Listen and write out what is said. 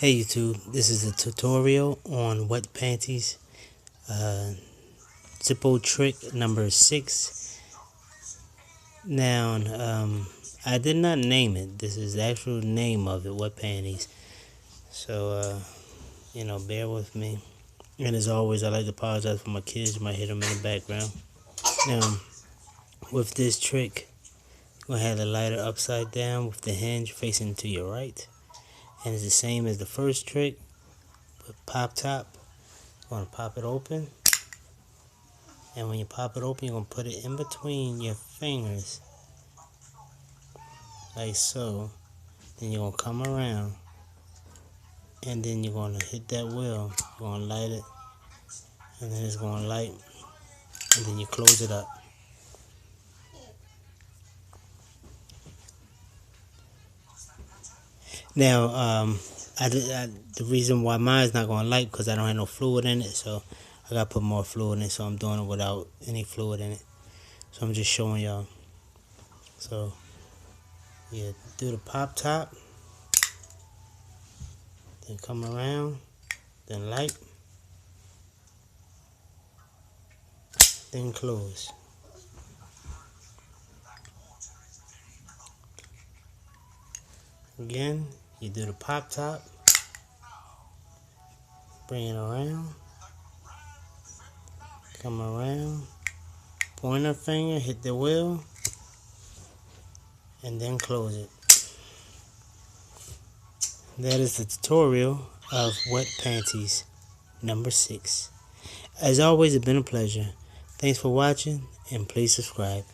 Hey YouTube, this is a tutorial on wet panties, Zippo trick number 6. Now, I did not name it. This is the actual name of it, wet panties. So, bear with me. And as always, I like to apologize for my kids. You might hear them in the background. Now, with this trick, you're going to have the lighter upside down with the hinge facing to your right. And it's the same as the first trick. Pop top, you're going to pop it open, and when you pop it open, you're going to put it in between your fingers like so. Then you're going to come around, and then you're going to hit that wheel. You're going to light it, and then it's going to light, and then you close it up. Now, the reason why mine's not going to light because I don't have no fluid in it, so I got to put more fluid in it, so I'm doing it without any fluid in it. So I'm just showing y'all. So, yeah, do the pop top, then come around, then light, then close. Again, you do the pop top, bring it around, come around, pointer finger, hit the wheel, and then close it. That is the tutorial of wet panties number 6. As always, it's been a pleasure. Thanks for watching, and please subscribe.